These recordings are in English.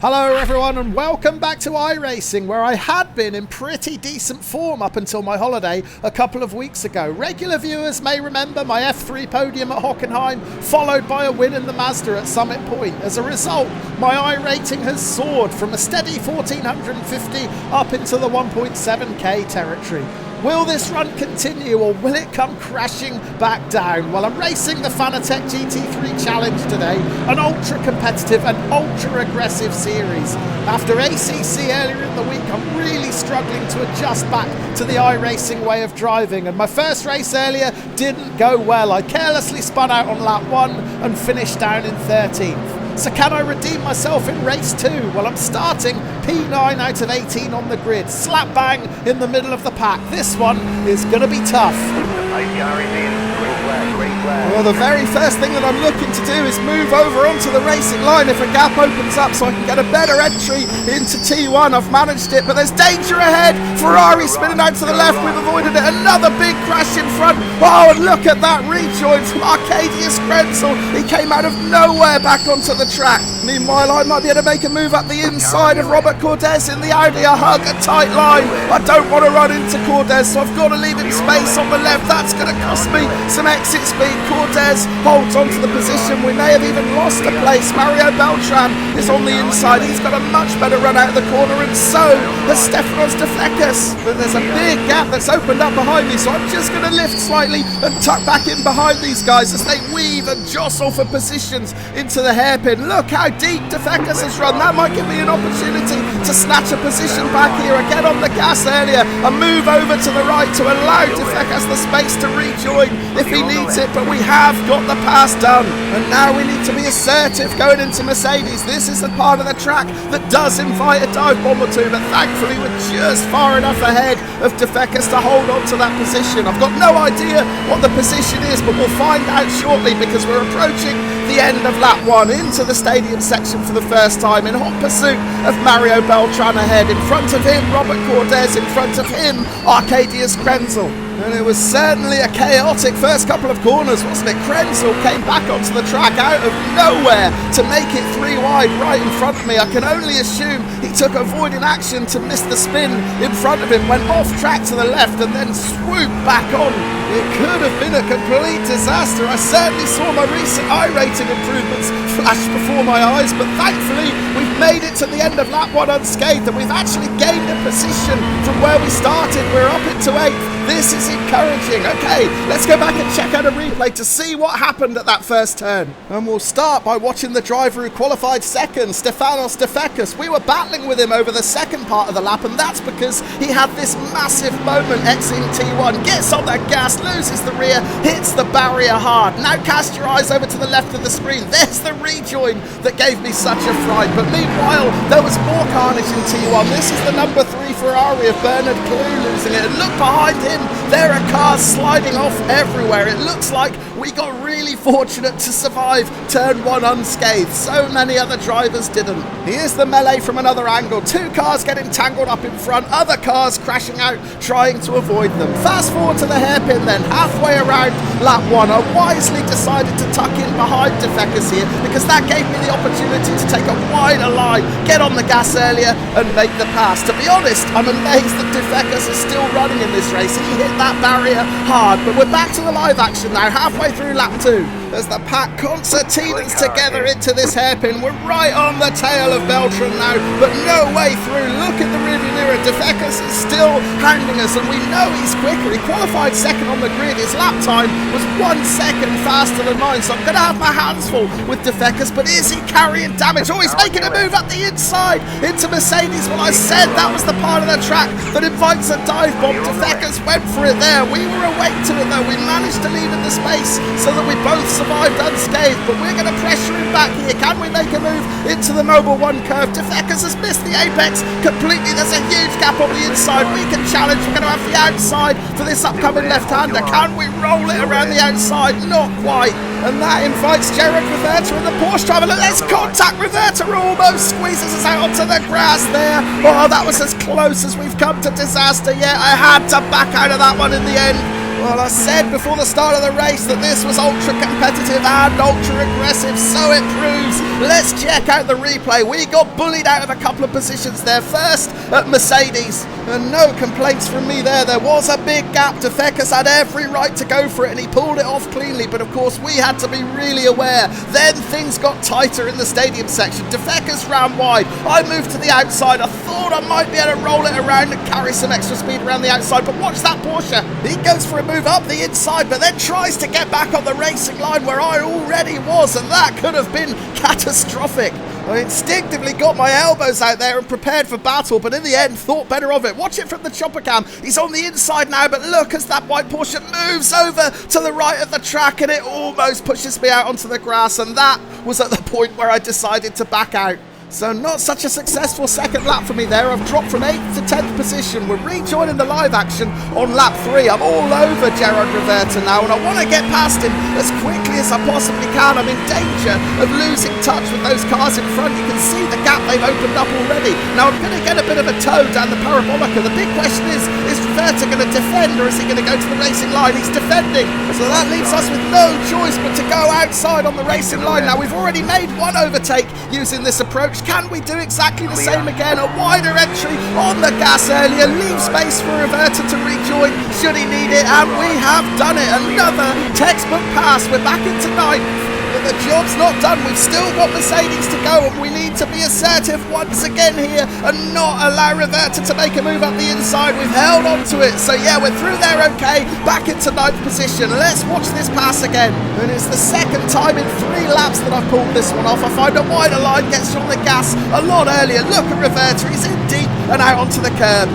Hello everyone and welcome back to iRacing, where I had been in pretty decent form up until my holiday a couple of weeks ago. Regular viewers may remember my F3 podium at Hockenheim, followed by a win in the Mazda at Summit Point. As a result, my iRating has soared from a steady 1450 up into the 1.7k territory. Will this run continue or will it come crashing back down? Well, I'm racing the Fanatec GT3 Challenge today, an ultra competitive and ultra aggressive series. After ACC earlier in the week, I'm really struggling to adjust back to the iRacing way of driving, and my first race earlier didn't go well. I carelessly spun out on lap 1 and finished down in 13th. So can I redeem myself in race 2? Well, I'm starting P9 out of 18 on the grid, slap bang in the middle of the pack. This one is going to be tough. Well, the very first thing that I'm looking to do is move over onto the racing line if a gap opens up so I can get a better entry into T1. I've managed it, but there's danger ahead. Ferrari spinning out to the left. We've avoided it. Another big crash in front. Oh, and look at that rejoin from Arcadius Krenzel. He came out of nowhere back onto the track. Meanwhile, I might be able to make a move up the inside of Robert Cordes in the Audi. I hug a tight line. I don't want to run into Cordes, so I've got to leave him space on the left. That's going to cost me some exit speed. Cordes holds onto the position. We may have even lost a place. Mario Beltran is on the inside. He's got a much better run out of the corner, and so has Stefanos Defekas. But there's a big gap that's opened up behind me, so I'm just going to lift slightly and tuck back in behind these guys as they weave and jostle for positions into the hairpin. Look how deep Defekas has run. That might give me an opportunity to snatch a position back here. I get on the gas earlier. I move over to the right to allow Defekas the space to rejoin if he needs it, but we have got the pass done, and now we need to be assertive going into Mercedes. This is the part of the track that does invite a dive bomb or two, but thankfully we're just far enough ahead of Defekas to hold on to that position. I've got no idea what the position is, but we'll find out shortly because we're approaching the end of lap 1 into the stadium section for the first time in hot pursuit of Mario Beltran ahead. In front of him, Robert Cordes. In front of him, Arcadius Krenzel. And it was certainly a chaotic first couple of corners, wasn't it? Krenzel came back onto the track out of nowhere to make it 3 wide right in front of me. I can only assume he took avoiding action to miss the spin in front of him, went off track to the left and then swooped back on. It could have been a complete disaster. I certainly saw my recent iRating improvements flash before my eyes, but thankfully we've made it to the end of lap 1 unscathed, and we've actually gained a position from where we started. We're up into 8th. This is encouraging. Okay, let's go back and check out a replay to see what happened at that first turn. And we'll start by watching the driver who qualified second, Stefanos Defekas. We were battling with him over the second part of the lap, and that's because he had this massive moment exiting T1, gets on the gas, loses the rear, hits the barrier hard. Now cast your eyes over to the left of the screen. There's the rejoin that gave me such a fright. But meanwhile, there was more carnage in T1. This is the number 3 Ferrari of Bernard Clue losing it. And look behind him. There are cars sliding off everywhere. It looks like we got really fortunate to survive turn 1 unscathed. So many other drivers didn't. Here's the melee from another angle. 2 cars getting tangled up in front, other cars crashing out, trying to avoid them. Fast forward to the hairpin then, halfway around lap 1. I wisely decided to tuck in behind Defekas here because that gave me the opportunity to take a wider line, get on the gas earlier and make the pass. To be honest, I'm amazed that Defekas is still running in this race. He hit that barrier hard, but we're back to the live action now, halfway through lap 2. As the pack concertinas together into this hairpin, we're right on the tail of Beltran now, but no way through. Look at the rearview mirror. Defekas is still hounding us, and we know he's quicker. He qualified second on the grid. His lap time was 1 second faster than mine, so I'm going to have my hands full with Defekas, but is he carrying damage? Oh, he's making a move up the inside into Mercedes. Well, I said that was the part of the track that invites a dive bomb. Defekas went for it there. We were awake to it though. We managed to leave in the space so that we both survived unscathed, but we're going to pressure him back here. Can we make a move into the Mobile 1 curve? Defekas has missed the apex completely. There's a huge gap on the inside. We can challenge. We're going to have the outside for this upcoming left-hander. Can we roll it around the outside? Not quite. And that invites Gerard Reverter and the Porsche driver. Look, there's contact. Reverter almost squeezes us out onto the grass there. Oh, that was as close as we've come to disaster yet. I had to back out of that one in the end. Well, I said before the start of the race that this was ultra competitive and ultra aggressive, so it proves. Let's check out the replay. We got bullied out of a couple of positions there. First at Mercedes, and no complaints from me there. There was a big gap. Defecus had every right to go for it, and he pulled it off cleanly, but of course we had to be really aware. Then things got tighter in the stadium section. Defecus ran wide. I moved to the outside. I thought I might be able to roll it around and carry some extra speed around the outside, but watch that Porsche. He goes for a move up the inside, but then tries to get back on the racing line where I already was, and that could have been catastrophic. I instinctively got my elbows out there and prepared for battle, but in the end thought better of it. Watch it from the chopper cam. He's on the inside now, but look as that white Porsche moves over to the right of the track, and it almost pushes me out onto the grass, and that was at the point where I decided to back out. So not such a successful second lap for me there. I've dropped from 8th to 10th position. We're rejoining the live action on lap 3. I'm all over Gerard Roberta now, and I want to get past him as quickly as I possibly can. I'm in danger of losing touch with those cars in front. You can see the gap they've opened up already. Now I'm going to get a bit of a tow down the parabolica. The big question is Roberta going to defend, or is he going to go to the racing line? He's defending, so that leaves us with no choice but to go outside on the racing line. Now we've already made one overtake using this approach. Can we do exactly the same again? A wider entry on the gas earlier, leave space for Roberta to rejoin should he need it, and we have done it. Another textbook pass. We're back into 9th. But the job's not done. We've still got Mercedes to go, and we need to be assertive once again here and not allow Roberta to make a move up the inside. We've held on to it, so yeah, we're through there okay, back into 9th position. Let's watch this pass again, and it's the second time in 3 laps that I've pulled this one off. I find a wider line, gets you on the gas a lot earlier. Look at Roberta, he's in deep and out onto the curb.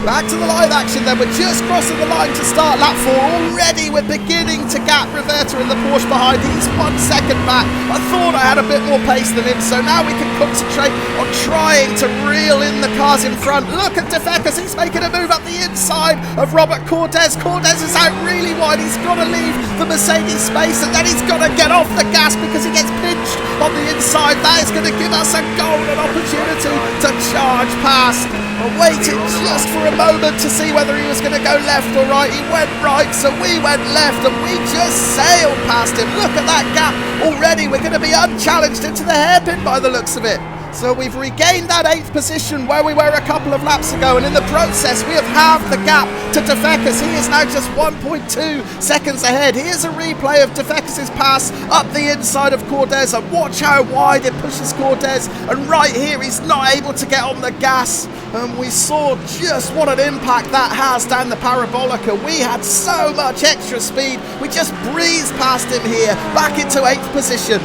Back to the live action then. We're just crossing the line to start lap 4. Already we're beginning to gap Roberta in the Porsche behind. He's 1 second back. I thought I had a bit more pace than him, so now we can concentrate on trying to reel in the cars in front. Look at Defecus. He's making a move up the inside of Robert Cortez. Cortez is out really wide. He's got to leave the Mercedes space, and then he's got to get off the gas because he gets pinched on the inside. That is going to give us a golden opportunity to charge past. I waited just for a moment to see whether he was going to go left or right. He went right, so we went left, and we just sailed past him. Look at that gap already. We're going to be unchallenged into the hairpin by the looks of it. So we've regained that 8th position where we were a couple of laps ago, and in the process we have halved the gap to Defecus. He is now just 1.2 seconds ahead. Here's a replay of Defecus' pass up the inside of Cortez, and watch how wide it pushes Cortez, and right here he's not able to get on the gas, and we saw just what an impact that has down the parabolica. We had so much extra speed, we just breezed past him here, back into 8th position.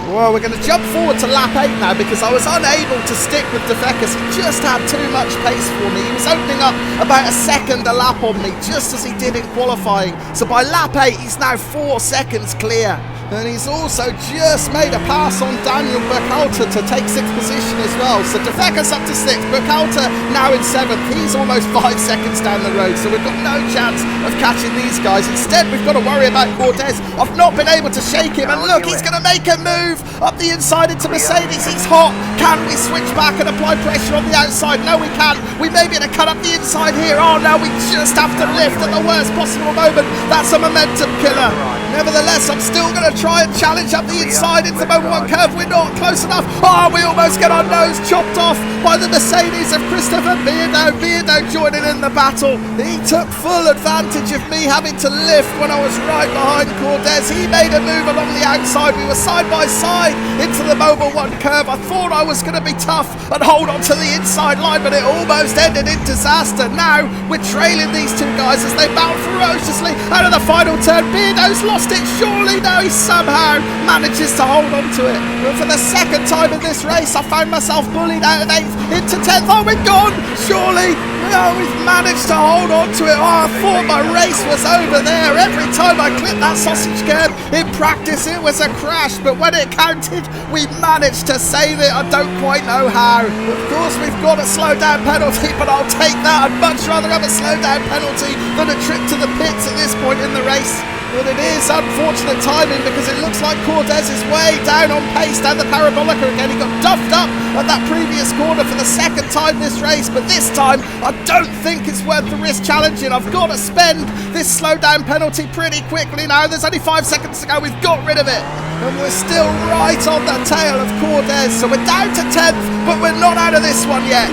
Well, we're going to jump forward to lap 8 now because I was unable to stick with Defecus. He just had too much pace for me. He was opening up about a second a lap on me, just as he did in qualifying. So by lap 8, he's now 4 seconds clear. And he's also just made a pass on Daniel Burkhalter to take 6th position as well. So Defecus up to 6th, Burkhalter now in 7th. He's almost 5 seconds down the road, so we've got no chance of catching these guys. Instead, we've got to worry about Cortez. I've not been able to shake him, and look, he's going to make a move up the inside into Mercedes. He's hot. Can we switch back and apply pressure on the outside? No, we can't. We may be able to cut up the inside here. Oh, no, we just have to lift at the worst possible moment. That's a momentum killer. Nevertheless, I'm still going to try and challenge up the inside into moment 1 curve. We're not close enough. Oh, we almost get our nose chopped off by the Mercedes of Christopher Beardo. Beardo joining in the battle. He took full advantage of me having to lift when I was right behind Cortez. He made a move along the outside. We were side by side into the Mobile 1 curve. I thought I was going to be tough and hold on to the inside line, but it almost ended in disaster. Now we're trailing these two guys as they battle ferociously out of the final turn. Beardo's lost it. Surely now he somehow manages to hold on to it. But for the second time in this race, I found myself bullied out of 8th into 10th. Oh, we're gone. Surely. No, we've managed to hold on to it. Oh, I thought my race was over there. Every time I clipped that sausage curb in practice, it was a crash. But when it counted, we managed to save it. I don't quite know how. Of course, we've got a slow down penalty, but I'll take that. I'd much rather have a slow down penalty than a trip to the pits at this point in the race. But it is unfortunate timing because it looks like Cortez is way down on pace down the Parabolica again. He got duffed up at that previous corner for the second time this race, but this time I don't think it's worth the risk challenging. I've got to spend this slowdown penalty pretty quickly now. There's only 5 seconds to go. We've got rid of it. And we're still right on the tail of Cortez. So we're down to 10th, but we're not out of this one yet.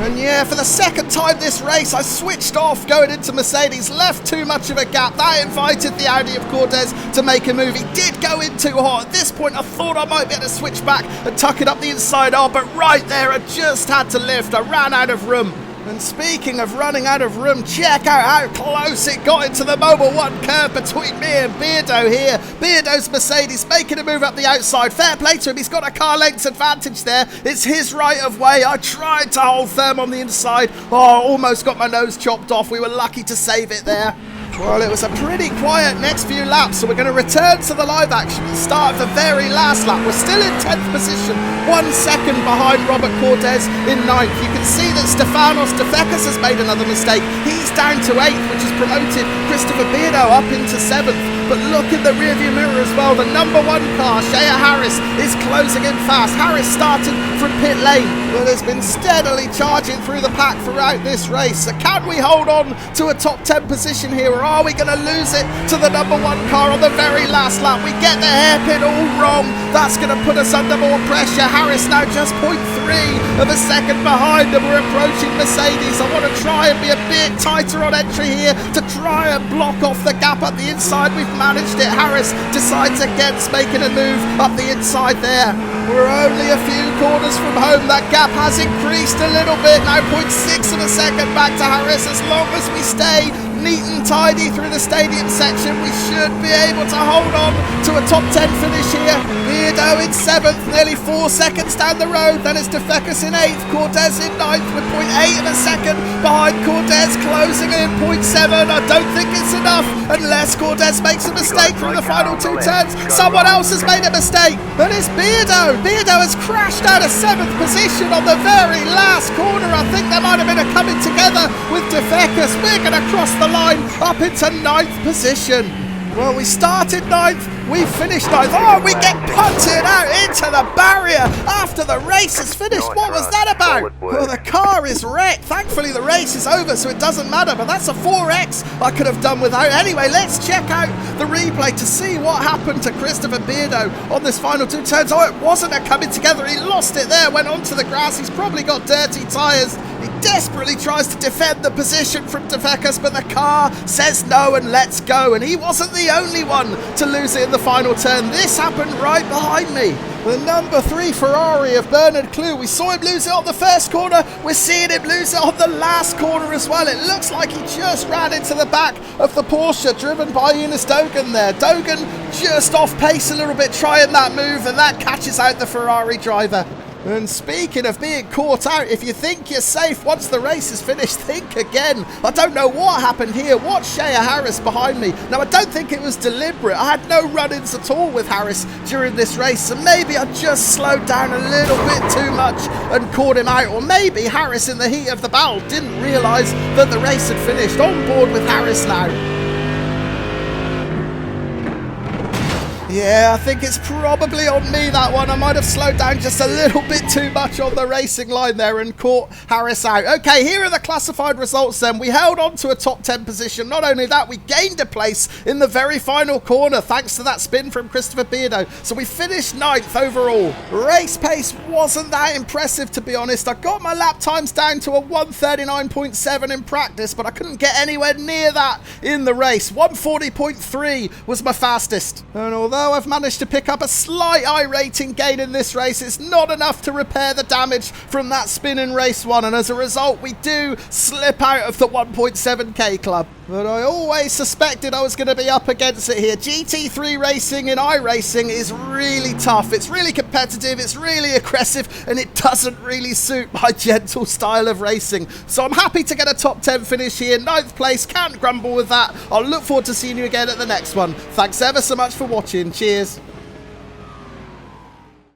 And yeah, for the second time this race, I switched off going into Mercedes, left too much of a gap. That invited the Audi of Cortez to make a move. He did go in too hot. At this point, I thought I might be able to switch back and tuck it up the inside. Oh, but right there, I just had to lift. I ran out of room. And speaking of running out of room, check out how close it got into the Mobile 1 curve between me and Beardo here. Beardo's Mercedes making a move up the outside. Fair play to him, he's got a car length advantage there. It's his right of way. I tried to hold firm on the inside. Oh, almost got my nose chopped off. We were lucky to save it there. Well, it was a pretty quiet next few laps, so we're going to return to the live action and start at the very last lap. We're still in 10th position, 1 second behind Robert Cortez in 9th. You can see that Stefanos Defekas has made another mistake. He's down to 8th, which has promoted Christopher Beardo up into 7th. But look in the rearview mirror as well. The number 1 car, Shea Harris, is closing in fast. Harris started from pit lane, but has been steadily charging through the pack throughout this race. So can we hold on to a top 10 position here, or are we going to lose it to the number 1 car on the very last lap? We get the hairpin all wrong. That's going to put us under more pressure. Harris now just 0.3 of a second behind, and we're approaching Mercedes. I want to try and be a bit tighter on entry here to try and block off the gap at the inside. We've managed it. Harris decides against making a move up the inside there. We're only a few corners from home. That gap has increased a little bit now, 0.6 of a second back to Harris. As long as we stay neat and tidy through the stadium section, we should be able to hold on to a top 10 finish here. Beardo in 7th, nearly 4 seconds down the road. Then it's Defekas in 8th, Cortez in 9th with 0.8 of a second behind Cortez, closing in 0.7. I don't think it's enough unless Cortez makes a mistake through the final 2 turns. Someone else has made a mistake, and it's Beardo. Beardo has crashed out of 7th position on the very last corner. I think there might have been a coming together with Defekas. We're going to cross the line up into 9th position. Well, we started 9th, we finished 9th. Oh, we get punted out into the barrier after the race is finished. What was that about? Well, the car is wrecked. Thankfully, the race is over, so it doesn't matter, but that's a 4X I could have done without. Anyway, let's check out the replay to see what happened to Christopher Beardo on this final 2 turns. Oh, it wasn't a coming together. He lost it there, went onto the grass. He's probably got dirty tyres. He desperately tries to defend the position from Defekas, but the car says no and lets go. And he wasn't the only one to lose it in the final turn. This happened right behind me. The number 3 Ferrari of Bernard Clue. We saw him lose it on the first corner. We're seeing him lose it on the last corner as well. It looks like he just ran into the back of the Porsche driven by Eunice Dogan there. Dogan just off pace a little bit trying that move, and that catches out the Ferrari driver. And speaking of being caught out, if you think you're safe once the race is finished, think again. I don't know what happened here. Watch Shea Harris behind me. Now, I don't think it was deliberate. I had no run-ins at all with Harris during this race, so maybe I just slowed down a little bit too much and caught him out. Or maybe Harris, in the heat of the battle, didn't realise that the race had finished. On board with Harris now. Yeah, I think it's probably on me, that one. I might have slowed down just a little bit too much on the racing line there and caught Harris out. Okay, here are the classified results then. We held on to a top 10 position. Not only that, we gained a place in the very final corner thanks to that spin from Christopher Beardo. So we finished 9th overall. Race pace wasn't that impressive, to be honest. I got my lap times down to a 1:39.7 in practice, but I couldn't get anywhere near that in the race. 1:40.3 was my fastest. And although I've managed to pick up a slight iRating gain in this race, it's not enough to repair the damage from that spin in race 1, and as a result we do slip out of the 1.7k club. But I always suspected I was going to be up against it here. GT3 racing in iRacing is really tough. It's really competitive, it's really aggressive, and it doesn't really suit my gentle style of racing. So I'm happy to get a top 10 finish here. 9th place, can't grumble with that. I'll look forward to seeing you again at the next one. Thanks ever so much for watching. Cheers.